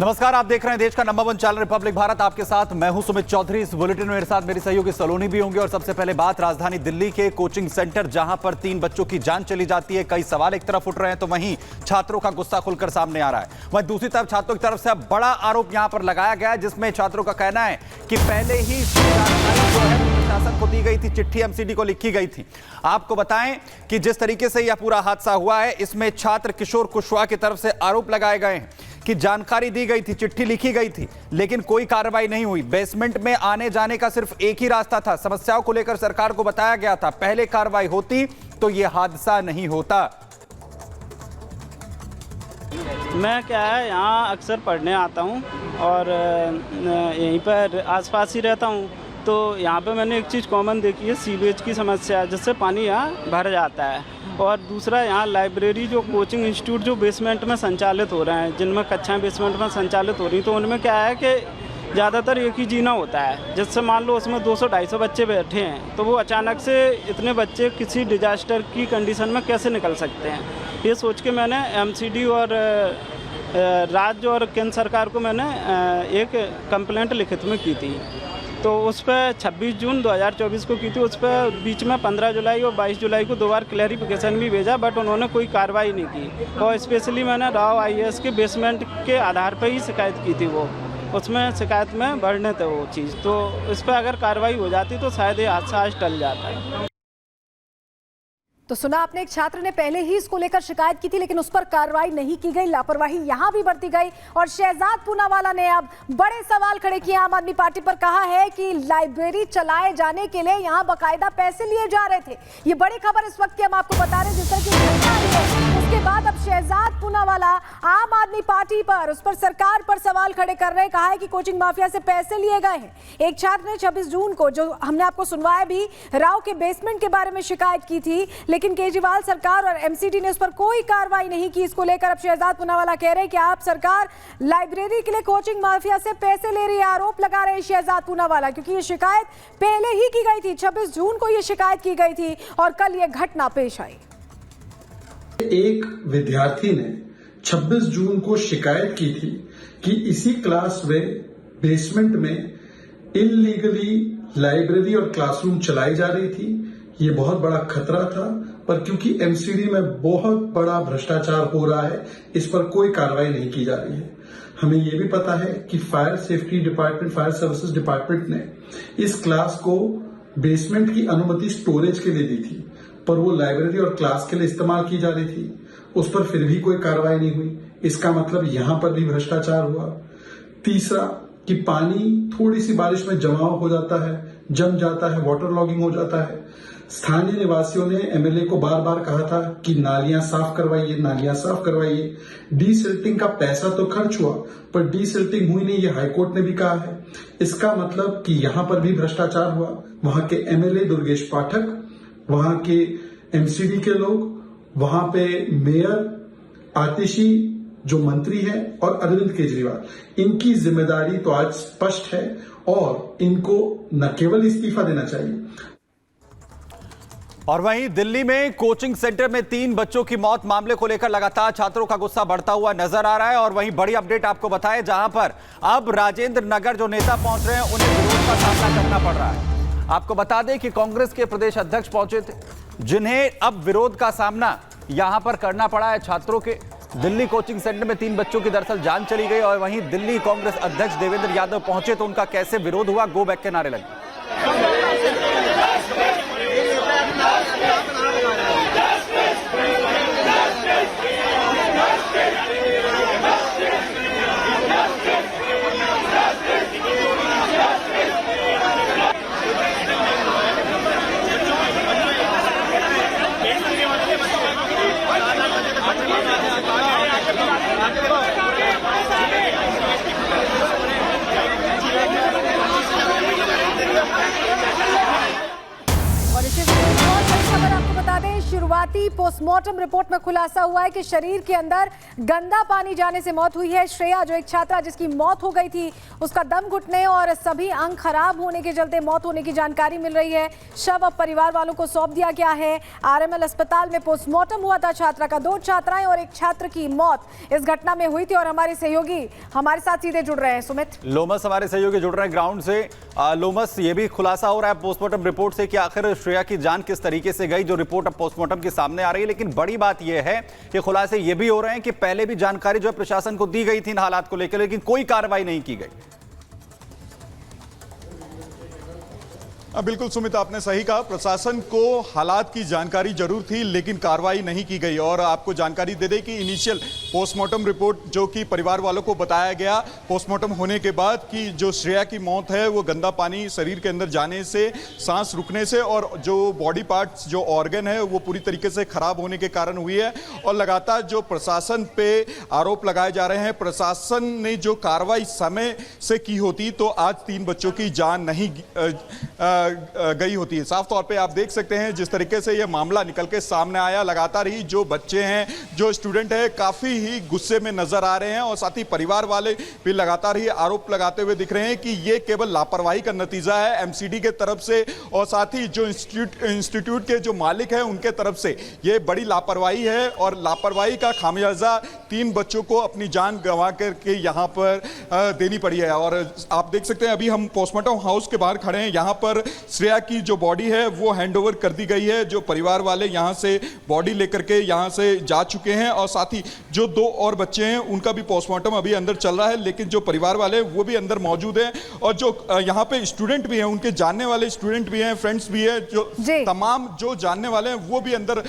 नमस्कार, आप देख रहे हैं देश का नंबर 1 चैनल रिपब्लिक भारत। आपके साथ मैं हूं सुमित चौधरी। इस बुलेटिन में मेरे साथ मेरी सहयोगी सलोनी भी होंगे। और सबसे पहले बात राजधानी दिल्ली के कोचिंग सेंटर, जहां पर 3 बच्चों की जान चली जाती है। कई सवाल एक तरफ उठ रहे हैं तो वहीं छात्रों का गुस्सा खुलकर सामने आ रहा है। वहीं दूसरी तरफ छात्रों की तरफ से अब बड़ा आरोप यहां पर लगाया गया है, जिसमें छात्रों का कहना है कि पहले ही जानकारी जो है प्रशासन को दी गई थी, चिट्ठी एमसीडी को लिखी गई थी। आपको बताएं कि जिस तरीके से यह पूरा हादसा हुआ है, इसमें छात्र किशोर कुशवाहा की तरफ से आरोप लगाए गए हैं कि जानकारी दी गई थी, चिट्ठी लिखी गई थी, लेकिन कोई कार्रवाई नहीं हुई। बेसमेंट में आने जाने का सिर्फ एक ही रास्ता था। समस्याओं को लेकर सरकार को बताया गया था, पहले कार्रवाई होती तो यह हादसा नहीं होता। मैं क्या है, यहाँ अक्सर पढ़ने आता हूँ और यहीं पर आसपास ही रहता हूँ। तो यहाँ पे मैंने एक चीज़ कॉमन देखी है, सीवेज की समस्या, जिससे पानी यहाँ भर जाता है। और दूसरा, यहाँ लाइब्रेरी जो कोचिंग इंस्टीट्यूट जो बेसमेंट में संचालित हो रहे हैं, जिनमें कक्षाएं बेसमेंट में संचालित हो रही, तो उनमें क्या है कि ज़्यादातर एक ही जीना होता है। जिससे मान लो उसमें 200-250 बच्चे बैठे हैं, तो वो अचानक से इतने बच्चे किसी डिजास्टर की कंडीशन में कैसे निकल सकते हैं। ये सोच के मैंने एमसीडी और राज्य और केंद्र सरकार को मैंने एक कंप्लेंट लिखित में की थी। तो उस पर 26 जून 2024 को की थी। उस पर बीच में 15 जुलाई और 22 जुलाई को 2 बार क्लैरिफिकेशन भी भेजा, बट उन्होंने कोई कार्रवाई नहीं की। और स्पेशली मैंने राव आईएएस के बेसमेंट के आधार पर ही शिकायत की थी। वो उसमें शिकायत में बढ़ने थे वो चीज़। तो इस पर अगर कार्रवाई हो जाती तो शायद ये हादसा आज टल जाता है। तो सुना आपने, एक छात्र ने पहले ही इसको लेकर शिकायत की थी, लेकिन उस पर कार्रवाई नहीं की गई, लापरवाही यहां भी बरती गई। और शहजाद पूनावाला ने अब बड़े सवाल खड़े किए आम आदमी पार्टी पर। कहा है कि लाइब्रेरी चलाए जाने के लिए यहां बकायदा पैसे लिए जा रहे थे। ये बड़ी खबर इस वक्त की हम आपको बता रहे हैं, जिस तरह की घटना आई है उसके बाद अब शहजाद पूनावाला आम आदमी पार्टी पर, उस पर सरकार पर सवाल खड़े कर रहे हैं। कहा है कि कोचिंग माफिया से पैसे लिए गए हैं। एक छात्र ने 26 जून को, जो हमने आपको सुनवाया भी, राव के बेसमेंट के बारे में शिकायत की थी, लेकिन केजरीवाल सरकार और एमसीडी ने उस पर कोई कार्रवाई नहीं की। इसको लेकर अब शहजाद पूनावाला कह रहे हैं कि आप सरकार लाइब्रेरी के लिए कोचिंग माफिया से पैसे ले रही है। आरोप लगा रहे हैं शहजाद पूनावाला, क्योंकि ये शिकायत पहले ही की गई थी। 26 जून को ये शिकायत की गई थी और कल ये घटना पेश आई। एक विद्यार्थी ने 26 जून को शिकायत की थी कि इसी क्लास में बेसमेंट में इल्लीगली लाइब्रेरी और क्लासरूम चलाई जा रही थी। ये बहुत बड़ा खतरा था, पर क्योंकि एमसीडी में बहुत बड़ा भ्रष्टाचार हो रहा है, इस पर कोई कार्रवाई नहीं की जा रही है। हमें यह भी पता है कि fire safety department, fire services department ने इस क्लास को बेसमेंट की अनुमति स्टोरेज के लिए दी थी, पर वो लाइब्रेरी और क्लास के लिए इस्तेमाल की जा रही थी। उस पर फिर भी कोई कार्रवाई नहीं हुई। इसका मतलब यहां पर भी भ्रष्टाचार हुआ। तीसरा, कि पानी थोड़ी सी बारिश में जमाव हो जाता है, जम जाता है, वाटर लॉगिंग हो जाता है। स्थानीय निवासियों ने एमएलए को बार बार कहा था कि नालियां साफ करवाइए, नालियां साफ करवाइए। डीसिल्टिंग का पैसा तो खर्च हुआ, पर डीसिल्टिंग हुई नहीं, ये हाईकोर्ट ने भी कहा है। इसका मतलब कि यहां पर भी भ्रष्टाचार हुआ। वहां के एमएलए दुर्गेश पाठक, वहां के एमसीडी के लोग, वहां पे मेयर आतिशी जो मंत्री है, और अरविंद केजरीवाल, इनकी जिम्मेदारी तो आज स्पष्ट है और इनको न केवल इस्तीफा देना चाहिए। और वहीं दिल्ली में कोचिंग सेंटर में 3 बच्चों की मौत मामले को लेकर लगातार छात्रों का गुस्सा बढ़ता हुआ नजर आ रहा है। और वहीं बड़ी अपडेट आपको बताएं, जहां पर अब राजेंद्र नगर जो नेता पहुंच रहे हैं, उन्हें विरोध का सामना करना पड़ रहा है। आपको बता दें कि कांग्रेस के प्रदेश अध्यक्ष पहुंचे थे, जिन्हें अब विरोध का सामना यहां पर करना पड़ा है छात्रों के। दिल्ली कोचिंग सेंटर में 3 बच्चों की दरअसल जान चली गई। और वहीं दिल्ली कांग्रेस अध्यक्ष देवेंद्र यादव पहुंचे तो उनका कैसे विरोध हुआ, गो बैक के नारे लगे। शुरुआती पोस्टमार्टम रिपोर्ट में खुलासा हुआ है कि शरीर के अंदर गंदा पानी जाने से मौत हुई है। श्रेया जो एक छात्रा जिसकी मौत हो गई थी, उसका दम घुटने और सभी अंग खराब होने के चलते मौत होने की जानकारी मिल रही है। शव अब परिवार वालों को सौंप दिया गया है। आरएमएल अस्पताल में पोस्टमार्टम हुआ था छात्रा का। 2 छात्राएं और एक छात्र की मौत इस घटना में हुई थी और हमारे सहयोगी हमारे साथ सीधे जुड़ रहे हैं। सुमित लोमस हमारे सहयोगी जुड़ रहे हैं ग्राउंड से। लोमस, ये भी खुलासा हो रहा है पोस्टमार्टम रिपोर्ट से कि आखिर श्रेया की जान किस तरीके से गई, जो रिपोर्ट अब पोस्टमार्टम के सामने आ रही है। लेकिन बड़ी बात यह है कि खुलासे ये भी हो रहे हैं कि पहले भी जानकारी जो है प्रशासन को दी गई थी इन हालात को लेकर, लेकिन कोई कार्रवाई नहीं की गई। बिल्कुल सुमित, आपने सही कहा। प्रशासन को हालात की जानकारी जरूर थी लेकिन कार्रवाई नहीं की गई। और आपको जानकारी दे दें कि इनिशियल पोस्टमार्टम रिपोर्ट जो कि परिवार वालों को बताया गया पोस्टमार्टम होने के बाद कि जो श्रेया की मौत है वो गंदा पानी शरीर के अंदर जाने से, सांस रुकने से और जो बॉडी पार्ट्स जो ऑर्गन है वो पूरी तरीके से खराब होने के कारण हुई है। और लगातार जो प्रशासन पे आरोप लगाए जा रहे हैं, प्रशासन ने जो कार्रवाई समय से की होती तो आज 3 बच्चों की जान नहीं गई होती है। साफ तौर पे आप देख सकते हैं जिस तरीके से ये मामला निकल के सामने आया। लगातार ही जो बच्चे हैं, जो स्टूडेंट है, काफी ही गुस्से में नजर आ रहे हैं और साथ ही परिवार वाले भी लगातार ही आरोप लगाते हुए दिख रहे हैं कि ये केवल लापरवाही का नतीजा है एमसीडी के तरफ से और साथ ही जो इंस्टीट्यूट के जो मालिक हैं उनके तरफ से ये बड़ी लापरवाही है। और लापरवाही का खामियाजा 3 बच्चों को अपनी जान गंवा करके यहाँ पर देनी पड़ी है। और आप देख सकते हैं अभी हम पोस्टमार्टम हाउस के बाहर खड़े हैं। यहाँ पर श्रेया की जो बॉडी है वो हैंडओवर कर दी गई है। जो परिवार वाले यहाँ से बॉडी लेकर के यहाँ से जा चुके हैं और साथ ही जो 2 और बच्चे हैं उनका भी पोस्टमार्टम अभी अंदर चल रहा है। लेकिन जो परिवार वाले वो भी अंदर मौजूद हैं और जो यहाँ पे स्टूडेंट भी हैं, उनके जानने वाले स्टूडेंट भी हैं, फ्रेंड्स भी हैं, जो तमाम जो जानने वाले हैं वो भी अंदर